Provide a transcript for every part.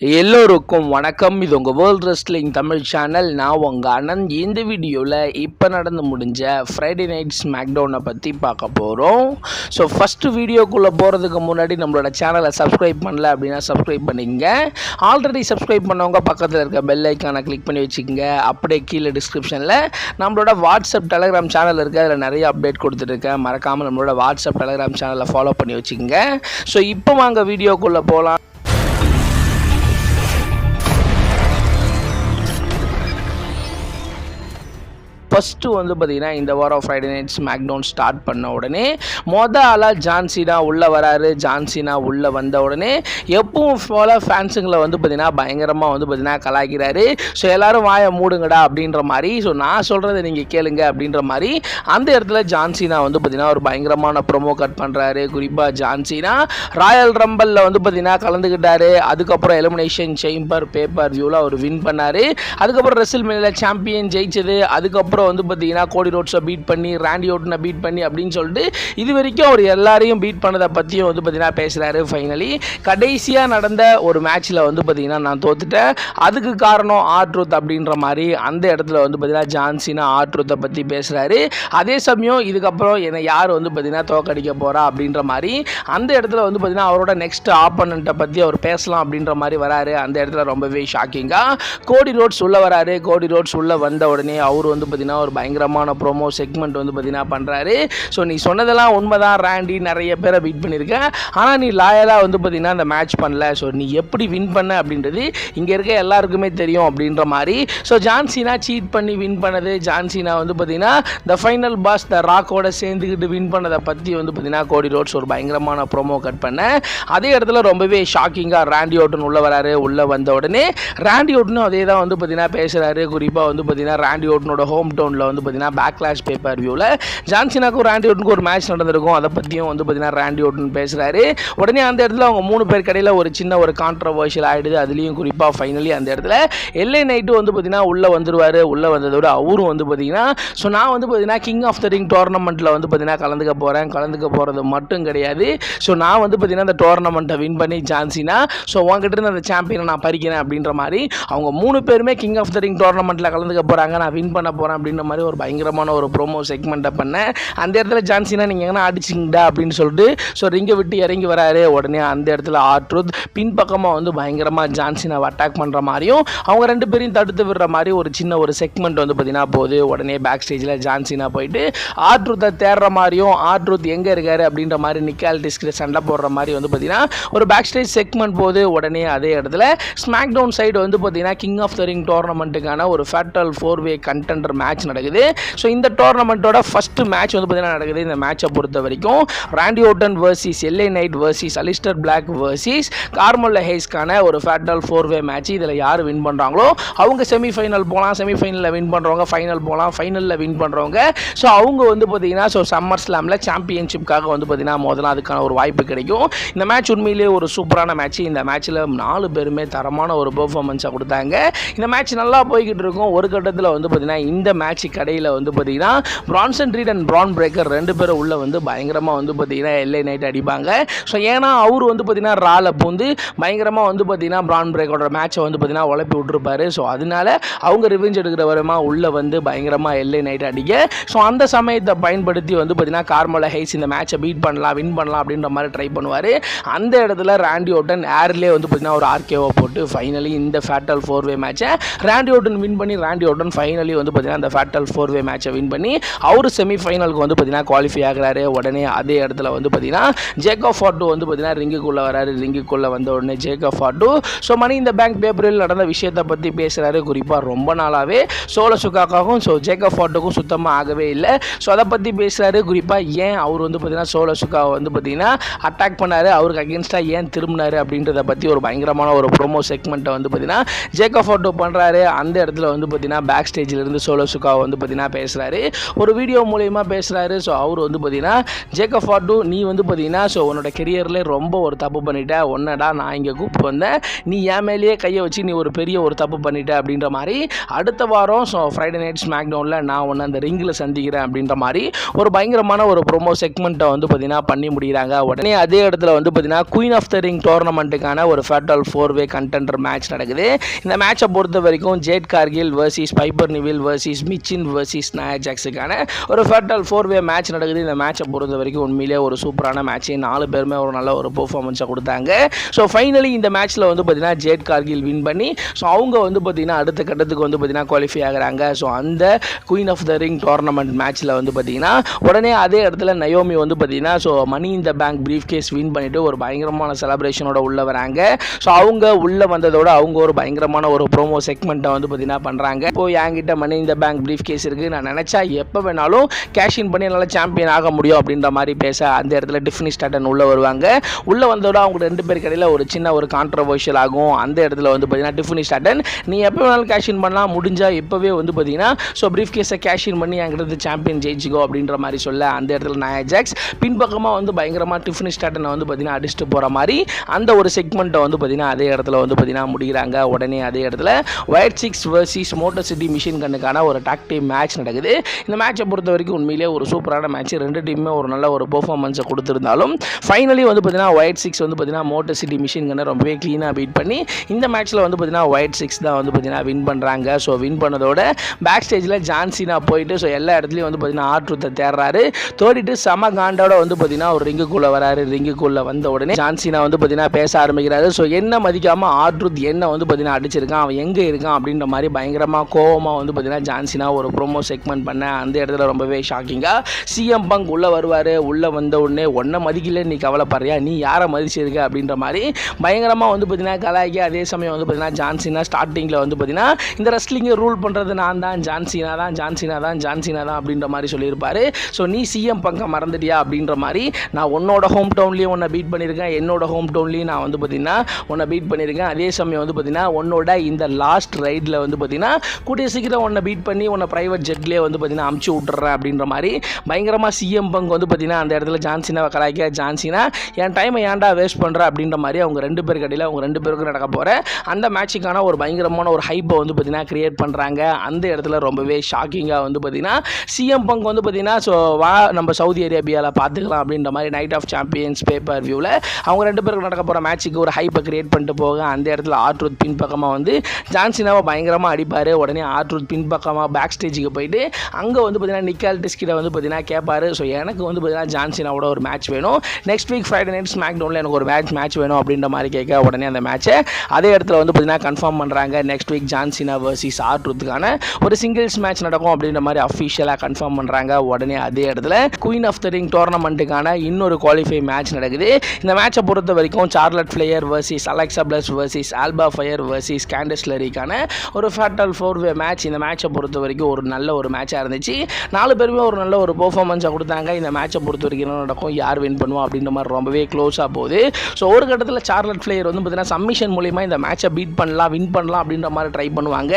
எல்லோருக்கும் வணக்கம். இது உங்கள் வேர்ல்ட் ரெஸ்லிங் தமிழ் சேனல். நான் உங்கள் அனந்த். இந்த வீடியோவில் இப்போ நடந்து முடிஞ்ச ஃப்ரைடே நைட் ஸ்மாக்டவுனை பற்றி பார்க்க போகிறோம். ஸோ ஃபஸ்ட்டு வீடியோக்குள்ளே போகிறதுக்கு முன்னாடி நம்மளோட சேனலை சப்ஸ்கிரைப் பண்ணல அப்படின்னா சப்ஸ்கிரைப் பண்ணிக்கங்க. ஆல்ரெடி சப்ஸ்கிரைப் பண்ணவங்க பக்கத்தில் இருக்க பெல் ஐக்கானை கிளிக் பண்ணி வச்சுக்கோங்க. அப்படியே கீழே டிஸ்கிரிப்ஷனில் நம்மளோட வாட்ஸ்அப் டெலகிராம் சேனல் இருக்குது. அதில் நிறைய அப்டேட் கொடுத்துருக்கேன். மறக்காமல் நம்மளோட வாட்ஸ்அப் டெலகிராம் சேனலை ஃபாலோ பண்ணி வச்சுக்கோங்க. ஸோ இப்போ வாங்க வீடியோக்குள்ளே போகலாம். ஃபஸ்ட்டு பார்த்திங்கன்னா இந்த வாரம் ஃப்ரைடே நைட் ஸ்மாக்டவுன் ஸ்டார்ட் பண்ண உடனே ஆளாக ஜான் சீனா உள்ளே வராரு. ஜான் சீனா உள்ளே வந்த உடனே எப்பவும் போல் ஃபேன்ஸுங்களை பார்த்திங்கன்னா பயங்கரமாக பார்த்திங்கன்னா கலாய்க்கிறாரு. ஸோ எல்லோரும் வாயை மூடுங்கடா அப்படின்ற மாதிரி. ஸோ நான் சொல்கிறத நீங்கள் கேளுங்க அப்படின்ற மாதிரி அந்த இடத்துல ஜான் சீனா பார்த்திங்கன்னா ஒரு பயங்கரமான ப்ரொமோ கட் பண்ணுறாரு. குறிப்பாக ஜான் சீனா ராயல் ரம்பலில் பார்த்திங்கன்னா கலந்துக்கிட்டாரு. அதுக்கப்புறம் எலிமினேஷன் சேம்பர் பேப்பர் வியூவில் அவர் வின் பண்ணார். அதுக்கப்புறம் ரெஸ்ல்மேனியா சாம்பியன் ஜெயிச்சது. அதுக்கப்புறம் பார்த்தீங்கன்னா கோடி ரோட்ஸை பீட் பண்ணி ராண்டி ஓட்டனை பீட் பண்ணி அப்படின்னு சொல்லிட்டு இது வரைக்கும் அவர் எல்லாரையும் பீட் பண்ணதை பற்றியும் பார்த்தீங்கன்னா பேசுகிறாரு. ஃபைனலி கடைசியாக நடந்த ஒரு மேட்ச்சில் பார்த்தீங்கன்னா நான் தோத்துட்டேன், அதுக்கு காரணம் ஆர்-ட்ரூத் அப்படின்ற மாதிரி அந்த இடத்துல பார்த்தீங்கன்னா ஜான் சீனா ஆர்-ட்ரூத்தை பற்றி பேசுகிறாரு. அதே சமயம் இதுக்கப்புறம் என்னை யார் பார்த்தீங்கன்னா தோக்கடிக்க போகிறா அப்படின்ற மாதிரி அந்த இடத்துல பார்த்தீங்கன்னா அவரோட நெக்ஸ்ட் ஆப்பனண்ட்டை பற்றி அவர் பேசலாம் அப்படின்ற மாதிரி வராரு. அந்த இடத்துல ரொம்பவே ஷாக்கிங்காக கோடி ரோட்ஸ் உள்ளே வராரு. கோடி ரோட்ஸ் உள்ளே வந்த உடனே அவர் பார்த்தீங்கன்னா ஒரு பயங்கரமான ப்ரோமோ செக்மெண்ட் பார்த்தீங்கன்னா பண்ணுறாரு. ஸோ நீ சொன்னதெல்லாம் உண்மைதான் ராண்டி, நிறைய பேரை பீட் பண்ணியிருக்கேன், ஆனால் நீ லாயலாக பார்த்தீங்கன்னா அந்த மேட்ச் பண்ணல. ஸோ நீ எப்படி வின் பண்ண அப்படின்றது இங்கே இருக்க எல்லாருக்குமே தெரியும் அப்படின்ற மாதிரி. ஸோ ஜான் சீனா சீட் பண்ணி வின் பண்ணது. ஜான் சீனா பார்த்தீங்கன்னா த ஃபைனல் பாஸ் த ராக்கோட சேர்ந்துக்கிட்டு வின் பண்ணதை பற்றி பார்த்தீங்கன்னா கோடி ரோட்ஸ் ஒரு பயங்கரமான ப்ரோமோ கட் பண்ண அதே இடத்துல ரொம்பவே ஷாக்கிங்காக ராண்டி ஓட்டன் உள்ளே வராரு. உள்ளே வந்த உடனே ராண்டி ஓட்டனும் அதே தான் பார்த்தீங்கன்னா பேசுகிறாரு. குறிப்பாக பார்த்தீங்கன்னா ராண்டி ஓட்டனோட ஹோம் டவுனில் பார்த்தீங்கன்னா பேக்லாஷ் பேப்பர் வியூவில் ஜான் சீனாக்கும் ராண்டி ஓட்டனுக்கு ஒரு மேட்ச் நடந்திருக்கும். அதை பற்றியும் பார்த்தீங்கன்னா ராண்டி ஓட்டன் பேசுகிறாரு. உடனே அந்த இடத்துல அவங்க 3 பேர் கடையில் ஒரு சின்ன ஒரு கான்ட்ரவர்ஷியல் ஆகிடுது. அதுலேயும் குறிப்பாக ஃபைனலி அந்த இடத்துல எல்ஏ நைட்டு பார்த்தீங்கன்னா உள்ளே வந்துடுவார். உள்ளே வந்ததோட அவரும் பார்த்தீங்கன்னா ஸோ நான் பார்த்தீங்கன்னா கிங் ஆஃப் த ரிங் டோர்னமெண்ட்டில் பார்த்தீங்கன்னா கலந்துக்க போகிறது மட்டும் கிடையாது. ஸோ நான் பார்த்தீங்கன்னா அந்த டோர்னமெண்ட்டை வின் பண்ணி ஜான் சீனா ஸோ உங்ககிட்ட இருந்து அந்த சாம்பியனை நான் பறிக்கிறேன் அப்படின்ற மாதிரி அவங்க 3 பேருமே கிங் ஆஃப் த ரிங் டோர்னமெண்ட்டில் கலந்துக்க போகிறாங்க. நான் வின் பண்ண போகிறேன் அப்படின்ற மாதிரி ஒரு பயங்கரமான ஒரு ப்ரோமோ செக்மெண்ட்டை பண்ணேன். அந்த இடத்துல ஜான் சீனா நீங்கள் எங்கன்னா அடிச்சிங்கடா அப்படின்னு சொல்லிட்டு ஸோ ரிங்கை விட்டு இறங்கி வராரு. உடனே அந்த இடத்துல ஆர்-ட்ரூத் பின்பக்கமாக பயங்கரமாக ஜான் சீனாவை அட்டாக் பண்ணுற மாதிரியும் அவங்க 2 பேரையும் தடுத்து விடுற மாதிரி ஒரு சின்ன ஒரு செக்மெண்ட் பார்த்தீங்கன்னா போகுது. உடனே பேக் ஸ்டேஜில் ஜான் சீனா போயிட்டு ஆர்-ட்ரூத்தை தேடுற மாதிரியும் ஆர்-ட்ரூத் எங்கே இருக்காரு அப்படின்ற மாதிரி நிக்கால் டிஸ்கில் சண்டை போடுற மாதிரி பார்த்தீங்கன்னா ஒரு பேக் ஸ்டேஜ் செக்மெண்ட் போகுது. உடனே அதே இடத்துல ஸ்மாக் டவுன் சைடு பார்த்தீங்கன்னா கிங் ஆஃப் த ரிங் டோர்னமெண்ட்டுக்கான ஒரு ஃபேட்டல் 4-வே கண்டெண்டர் மேட்ச் நடக்குது. ஸோ இந்த டோர்னமெண்ட்டோட ஃபஸ்ட்டு மேட்ச் பார்த்தீங்கன்னா நடக்குது. இந்த மேட்சை பொறுத்த வரைக்கும் Randy Orton versus LA Knight versus Aleister Black versus Carmelo ஹேய்ஸ்க்கான ஒரு ஃபேட்டல் 4-வே மேட்ச். இதில் யார் வின் பண்ணுறாங்களோ அவங்க செமிஃபைனல் போகலாம், செமிஃபைனலில் வின் பண்ணுறவங்க ஃபைனல் போகலாம், ஃபைனலில் வின் பண்ணுறவங்க ஸோ அவங்க பார்த்தீங்கன்னா ஸோ சம்மர் ஸ்லாமில் சாம்பியன்ஷிப்காக பார்த்தீங்கன்னா முதல்ல அதுக்கான ஒரு வாய்ப்பு கிடைக்கும். இந்த மேட்ச் உண்மையிலேயே ஒரு சூப்பரான மேட்ச். இந்த மேட்ச்சில் 4 பேருமே தரமான ஒரு பெர்ஃபார்மன்ஸை கொடுத்தாங்க. இந்த மேட்ச் நல்லா போய்கிட்டு இருக்கும். ஒரு கட்டத்தில் பார்த்தீங்கன்னா இந்த மேட்ச் கடையில் பார்த்தீங்கன்னா Branson read and PRAN breaker 2 பேரும் உள்ள பயங்கரமாக பார்த்தீங்கன்னா எல்ஏ நைட் அடிப்பாங்க. ஸோ ஏன்னா அவர் பார்த்தீங்கன்னா ரால பூந்து பயங்கரமாக பார்த்தீங்கன்னா பிரான் பிரேக்கரோட மேட்சை பார்த்தீங்கன்னா உழப்பி விட்டுருப்பாரு. ஸோ அதனால அவங்க ரிவெஞ்ச் எடுக்கிற வரமா உள்ள பயங்கரமாக எல்ஏ நைட் அடிக்க ஸோ அந்த சமயத்தை பயன்படுத்தி பார்த்தீங்கன்னா கார்மெல்லோ ஹேய்ஸ் இந்த மேட்சை பீட் பண்ணலாம், வின் பண்ணலாம் அப்படின்ற மாதிரி ட்ரை பண்ணுவார். அந்த இடத்துல ராண்டி ஓட்டன் ஏர்லேயே பார்த்தீங்கன்னா ஒரு ஆர்கேஓ போட்டு ஃபைனலி இந்த ஃபேட்டல் 4-வே மேட்சை ராண்டி ஓட்டன் வின் பண்ணி ராண்டி ஓட்டன் ஃபைனலி பார்த்தீங்கன்னா அந்த ஃபேட்டல் 4-வே மேட்சை வின் பண்ணி அவர் செமிஃபைனலுக்கு பார்த்தீங்கன்னா குவாலிஃபை ஆகிறாரு. உடனே அதே இடத்துல பார்த்தீங்கன்னா ஜேக்கப் ஃபார்டு பார்த்தீங்கன்னா ரிங்குக்குள்ளே வராரு. ரிங்குக்குள்ளே வந்த உடனே ஜேக்கப் ஃபார்டு ஸோ மணி இந்த பேங்க் பேப்பரில் நடந்த விஷயத்தை பற்றி பேசுகிறாரு. குறிப்பாக ரொம்ப நாளாகவே சோலோ சுகாக்காகவும் ஸோ ஜேக்கப் ஃபார்டுக்கும் சுத்தமாக ஆகவே இல்லை. ஸோ அதை பற்றி பேசுகிறாரு. குறிப்பாக ஏன் அவர் பார்த்தீங்கன்னா சோலோ சுகாவை பார்த்தீங்கன்னா அட்டாக் பண்ணார், அவருக்கு அகேன்ஸ்டாக ஏன் திரும்பினார் அப்படின்றத பற்றி ஒரு பயங்கரமான ஒரு ப்ரோமோ செக்மெண்ட்டை பார்த்தீங்கன்னா ஜேக்கப் ஃபார்டு பண்ணுறாரு. அந்த இடத்துல பார்த்தீங்கன்னா பேக் ஸ்டேஜில் இருந்து சோலோ சுகா ஷோக்காக வந்து பார்த்தீங்கன்னா பேசுகிறாரு, ஒரு வீடியோ மூலயமா பேசுகிறாரு. ஸோ அவர் வந்து பார்த்தீங்கன்னா ஜேக்கப் ஃபார்டு, நீ வந்து பார்த்தீங்கன்னா ஸோ உன்னோட கெரியரில் ரொம்ப ஒரு தப்பு பண்ணிட்ட, ஒன்னடா நான் இங்கே கூப்பிட்டு வந்தேன், நீ என் மேலேயே கையை வச்சு நீ ஒரு பெரிய ஒரு தப்பு பண்ணிட்ட அப்படின்ற மாதிரி அடுத்த வாரம் ஸோ ஃப்ரைடே நைட் ஸ்மாக்டவுனில் நான் ஒன்று அந்த ரிங்கில் சந்திக்கிறேன் அப்படின்ற மாதிரி ஒரு பயங்கரமான ஒரு ப்ரோமோ செக்மெண்ட்டை வந்து பார்த்தீங்கன்னா பண்ணி முடிகிறாங்க. உடனே அதே இடத்துல வந்து பார்த்தீங்கன்னா குயின் ஆஃப் த ரிங் டோர்னமெண்ட்டுக்கான ஒரு ஃபேட்டல் 4-வே கண்டெண்டர் மேட்ச் நடக்குது. இந்த மேட்சை பொறுத்த வரைக்கும் Jade Cargill versus Piper Niven versus Michin versus Naya ஜாக்ஸுக்கான ஒரு ஃபேட்டல் 4-வே மேட்ச் நடக்குது. இந்த மேட்சை பொறுத்த வரைக்கும் உண்மையிலே ஒரு சூப்பரான மேட்ச், 4 பேருமே ஒரு நல்ல ஒரு பெர்ஃபார்மன்ஸை கொடுத்தாங்க. ஸோ ஃபைனலி இந்த மேட்ச்சில் வந்து பார்த்தீங்கன்னா ஜேட் கார்கில் வின் பண்ணி ஸோ அவங்க வந்து பார்த்தீங்கன்னா அடுத்த கட்டத்துக்கு வந்து பார்த்தீங்கன்னா குவாலிஃபை ஆகிறாங்க. ஸோ அந்த queen of the ring tournament மேட்ச்சில் வந்து பார்த்தீங்கன்னா உடனே அதே இடத்துல நயோமி வந்து பார்த்தீங்கன்னா so money in the bank briefcase win பண்ணிட்டு ஒரு பயங்கரமான செலிப்ரேஷனோட உள்ள வராங்க. ஸோ அவங்க உள்ள வந்ததோட அவங்க ஒரு பயங்கரமான ஒரு ப்ரோமோ செக்மெண்ட்டை வந்து பார்த்தீங்கன்னா பண்ணுறாங்க. இப்போ என்கிட்ட மணி in the bank brief case இருக்குது, நான் நினச்சா எப்போ வேணாலும் கேஷ் இன் பண்ணி என்னால் சாம்பியன் ஆக முடியும் அப்படின்ற மாதிரி பேச அந்த இடத்துல டிஃபினி ஸ்டார்டன் உள்ள வருவாங்க. உள்ள வந்தோட அவங்க 2 பேருக்கு இடையில ஒரு சின்ன ஒரு கான்ட்ரவர்ஷியல் ஆகும். அந்த இடத்துல வந்து பார்த்தீங்கன்னா டிஃபினி ஸ்டார்டன் நீ எப்போ வேணாலும் கேஷ் இன் பண்ணலாம், முடிஞ்சால் இப்போவே வந்து பார்த்தீங்கன்னா ஸோ ப்ரீஃப் கேஸை கேஷ் இன் பண்ணி என்கிட்ட சாம்பியன் ஜெயிச்சிக்கோ அப்படின்ற மாதிரி சொல்ல அந்த இடத்துல நயா ஜாக்ஸ் பின்பக்கமாக வந்து பயங்கரமாக டிஃபினி ஸ்டார்டனை வந்து பார்த்தீங்கன்னா அடிச்சுட்டு போகிற மாதிரி அந்த ஒரு செக்மெண்ட்டை வந்து பார்த்தீங்கன்னா அதே இடத்துல வந்து பார்த்தீங்கன்னா முடிகிறாங்க. உடனே அதே இடத்துல Wyatt Sicks versus Motor City Machine கண்ணுக்கான ஒரு டாக் டீம் மேட்ச் நடக்குது. இந்த மேட்சை பொறுத்த வரைக்கும் உண்மையிலே ஒரு சூப்பரான மேட்ச், 2 டீமுமே ஒரு நல்ல ஒரு பெர்ஃபார்மன்ஸை கொடுத்துருந்தாலும் ஃபைனலி வந்து பார்த்தீங்கன்னா ஒயிட் சிக்ஸ் வந்து பார்த்தீங்கன்னா மோட்டர் சிட்டி மிஷின் கண்ணை ரொம்பவே க்ளீனாக பீட் பண்ணி இந்த மேட்ச்சில் வந்து பார்த்தீங்கன்னா ஒயிட் சிக்ஸ் தான் வந்து பார்த்தீங்கன்னா வின் பண்ணுறாங்க. ஸோ வின் பண்ணதோட பேக் ஸ்டேஜில் ஜான்சினா போயிட்டு ஸோ எல்லா இடத்துலையும் வந்து பார்த்தீங்கன்னா ஆர்ட்ரூத்தை தேடுறாரு, தோடிட்டு செம காண்டோட வந்து பார்த்தீங்கன்னா ஒரு ரிங்குக்குள்ளே வராரு. ரிங்குக்குள்ளே வந்த உடனே ஜான்சினா வந்து பார்த்தீங்கன்னா பேச ஆரம்பிக்கிறாரு. ஸோ என்ன மதிக்காமல் ஆர்ட்ரூத் என்ன வந்து பார்த்தீங்கன்னா அடிச்சிருக்கான், அவன் எங்கே இருக்கான் அப்படின்ற மாதிரி பயங்கரமாக கோவமாக வந்து பார்த்தீங்கன்னா ஜான்சினா ஒரு ப்ரோமோ செக்மெண்ட் பண்ண அந்த இடத்துல ரொம்பவே ஷாக்கிங்காக சிஎம் பங்க் உள்ளே வருவார். உள்ளே வந்த உடனே ஒன்றை மதிக்கல, நீ கவலைப்படுறியா, நீ யாரை மதிச்சிருக்க அப்படின்ற மாதிரி பயங்கரமாக வந்து பார்த்தீங்கன்னா கலாய்க்கு. அதே சமயம் வந்து பார்த்தீங்கன்னா ஜான்சினா ஸ்டார்டிங்கில் வந்து பார்த்தீங்கன்னா இந்த ரெஸ்லிங்கை ரூல் பண்ணுறது நான் தான், ஜான்சினா தான் அப்படின்ற மாதிரி சொல்லியிருப்பார். ஸோ நீ சிஎம் பங்கை மறந்துட்டியா அப்படின்ற மாதிரி, நான் உன்னோட ஹோம் டவுன்லேயும் உன்னை பீட் பண்ணியிருக்கேன், என்னோட ஹோம் டவுன்லேயும் நான் வந்து பார்த்தீங்கன்னா உன்னை பீட் பண்ணியிருக்கேன். அதே சமயம் வந்து பார்த்தீங்கன்னா உன்னோட இந்த லாஸ்ட் ரைடில் வந்து பார்த்தீங்கன்னா கூடிய சீக்கிரம் உன்னை பீட் பண்ணி உன்னை ப்ரைவேட் ஜெட்லேயே வந்து பார்த்தீங்கன்னா அமுச்சு விட்டுறேன் அப்படின்ற மாதிரி பயங்கரமாக சிஎம் பங்க் வந்து பார்த்தீங்கன்னா அந்த இடத்துல ஜான்சினாவை கலாய்க்க, ஜான்சினா என் டைமை ஏன்டா வேஸ்ட் பண்ணுற அப்படின்ற மாதிரி அவங்க 2 பேருக்கு இடையில அவங்க 2 பேருக்கும் நடக்க போகிற அந்த மேட்சுக்கான ஒரு பயங்கரமான ஒரு ஹைப்பை வந்து பார்த்தீங்கன்னா கிரியேட் பண்ணுறாங்க. அந்த இடத்துல ரொம்பவே ஷாக்கிங்காக வந்து பார்த்தீங்கன்னா சிஎம் பங்க் வந்து பார்த்தீங்கன்னா ஸோ வா நம்ம சவுதி அரேபியாவில் பார்த்துக்கலாம் அப்படின்ற மாதிரி நைட் ஆஃப் சாம்பியன்ஸ் பேப்பர் வியூவில் அவங்க 2 பேருக்கு நடக்க போகிற மேட்சுக்கு ஒரு ஹைப்பை கிரியேட் பண்ணிட்டு போக அந்த இடத்துல ஆர்ட்ரூத் பின்பக்கமாக வந்து ஜான்சினாவை பயங்கரமாக அடிப்பார். உடனே ஆர்ட்ரூத் பின்பக்கமாக பேக் ஸ்டேஜுக்கு போயிட்டு அங்கே வந்து பார்த்தீங்கன்னா நிக்கால் டிஸ்கிட்ட வந்து பார்த்தீங்கன்னா கேட்பாரு, ஸோ எனக்கு வந்து பார்த்தீங்கன்னா ஜான்சினாவோட ஒரு மேட்ச் வேணும், நெக்ஸ்ட் வீக் ஃப்ரைடே நைட் ஸ்மாக்டவுனில் எனக்கு ஒரு மேட்ச் வேணும் அப்படின்ற மாதிரி கேட்க உடனே அந்த மேட்சை அதே இடத்துல வந்து பார்த்தீங்கன்னா கன்ஃபார்ம் பண்ணுறாங்க. நெக்ஸ்ட் வீக் ஜான்சினா வர்சஸ் ஆர்ட்ரூத்துக்கான ஒரு சிங்கிள்ஸ் மேட்ச் நடக்கும் அப்படின்ற மாதிரி அஃபிஷியலாக கன்ஃபார்ம் பண்ணுறாங்க. உடனே அதே இடத்துல குயின் ஆஃப் த ரிங் டோர்னமெண்ட்டுக்கான இன்னொரு குவாலிஃபை மேட்ச் நடக்குது. இந்த மேட்சை பொறுத்த வரைக்கும் Charlotte Flair versus Alexa Bliss versus Alba Fyre versus Candice லெரிக்கான ஒரு ஃபேட்டல் 4-வே மேட்ச். இந்த மேட்சை பொறுத்த வரைக்கும் ஒரு நல்ல ஒரு மேட்சாக இருந்துச்சு, 4 பேருமே ஒரு நல்ல ஒரு பெர்ஃபார்மன்ஸை கொடுத்தாங்க. இந்த மேட்சை பொறுத்த வரைக்கும் என்ன நடக்கும், யார் வின் பண்ணுவோம் அப்படின்ற மாதிரி ரொம்பவே க்ளோஸாக போகுது. ஸோ ஒரு கட்டத்தில் சார்லட் ஃப்ளேயர் வந்து பார்த்தீங்கன்னா சப்மிஷன் மூலிமா இந்த மேட்சை பீட் பண்ணலாம், வின் பண்ணலாம் அப்படின்ற மாதிரி ட்ரை பண்ணுவாங்க.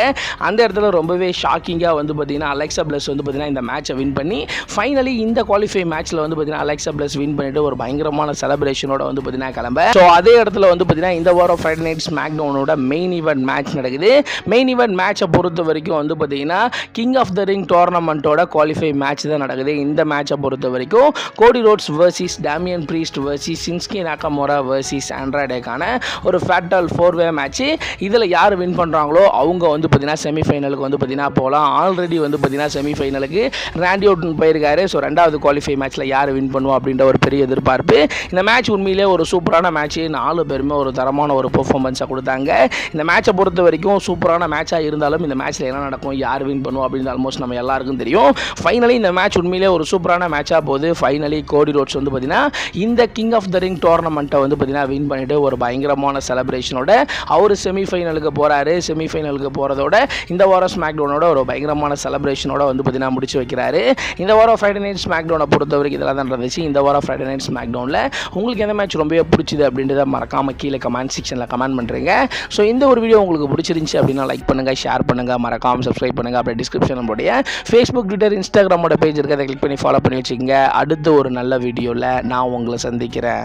அந்த இடத்துல ரொம்பவே ஷாக்கிங்காக வந்து பார்த்தீங்கன்னா அலெக்சா பிளஸ் வந்து பார்த்தீங்கன்னா இந்த மேட்சை வின் பண்ணி ஃபைனலி இந்த குவாலிஃபை மேட்ச்சில் வந்து பார்த்தீங்கன்னா அலெக்சா பிளஸ் வின் பண்ணிட்டு ஒரு பயங்கரமான செலிப்ரேஷனோட வந்து பார்த்தீங்கன்னா கிளம்ப. ஸோ அதே இடத்துல வந்து பார்த்தீங்கன்னா இந்த வாரம் ஃப்ரைடே நைட் ஸ்மாக்டவுனோட மெயின் ஈவெண்ட் மேட்ச் நடக்குது. மெயின் ஈவெண்ட் மேட்சை பொறுத்த வரைக்கும் வந்து பார்த்தீங்கன்னா கிங் ஆஃப் த ரிங் டோர்னமெண்ட்டோட குவாலிஃபை மேட்ச் தான் நடக்குது. இந்த மேட்சை பொறுத்த வரைக்கும் Cody Rhodes versus Damian Priest versus Shinsuke Nakamura versus ஆண்ட்ராய்டேக்கான ஒரு ஃபேட்டல் 4-வே மேட்ச். இதில் யார் வின் பண்ணுறாங்களோ அவங்க வந்து பார்த்தீங்கன்னா செமிஃபைனலுக்கு வந்து பார்த்தீங்கன்னா போகலாம். ஆல்ரெடி வந்து பார்த்தீங்கன்னா செமிஃபைனலுக்கு ராண்டி ஓர்டன் போயிருக்காரு. ஸோ 2வது குவாலிஃபை மேட்ச்சில் யார் வின் பண்ணுவோம் அப்படின்ற ஒரு பெரிய எதிர்பார்ப்பு. இந்த மேட்ச் உண்மையிலே ஒரு சூப்பரான மேட்ச், 4 பேருமே ஒரு தரமான ஒரு பெர்ஃபார்மன்ஸை கொடுத்தாங்க. இந்த மேட்சை பொறுத்த வரைக்கும் சூப்பரான மேட்சாக இருந்தாலும் இந்த மேட்ச்சில் என்ன நடக்கும், யார் வின் பண்ணுவோம் அப்படின்னு ஆல்மோஸ்ட் நம்ம எல்லாருக்கும் தெரியும். ஃபைனலி இந்த மேட்ச் உண்மையிலே ஒரு சூப்பரான மேட்சாக போகுது. ஃபைனலி கோடி ரோட்ஸ் வந்து பார்த்தீங்கன்னா இந்த கிங் ஆஃப் த ரிங் டோர்னமெண்ட்டை வந்து பார்த்தீங்கன்னா வின் பண்ணிட்டு ஒரு பயங்கரமான செலிப்ரேஷனோட அவர் செமிஃபைனலுக்கு போகிறாரு. செமிஃபைனலுக்கு போகிறதோட இந்த வாரம் ஸ்மாக்டவுனோட ஒரு பயங்கரமான செலிப்ரேஷனோட வந்து பார்த்தீங்கன்னா முடிச்சு வைக்கிறாரு. இந்த வாரம் ஃப்ரைடே நைட் ஸ்மாக்டவுனை பொறுத்த வரைக்கும் இதெல்லாம் தான் இருந்துச்சு. இந்த வாரம் ஃப்ரைடே நைட் ஸ்மாக்டவுனில் உங்களுக்கு எந்த மேட்ச் ரொம்பவே பிடிச்சிது அப்படின்றத மறக்காமல் கீழே கமெண்ட் செக்ஷனில் கமெண்ட் பண்ணுறீங்க. ஸோ இந்த ஒரு வீடியோ உங்களுக்கு பிடிச்சிருந்துச்சு அப்படின்னா லைக் பண்ணுங்கள், ஷேர் பண்ணுங்கள், மறக்காமல் சப்ஸ்கிரைப் பண்ணுங்கள். அப்படியே டிஸ்கிரிப்ஷன் நம்மளுடைய ஃபேஸ்புக், ட்விட்டர், இன்ஸ்டாகிராமோட பேஜ் இருக்குது. அதை கிளிக் பண்ணி ஃபாலோ பண்ணி வச்சுக்கோங்க. அடுத்த ஒரு நல்ல வீடியோவில் நான் உங்களை சந்திக்கிறேன்.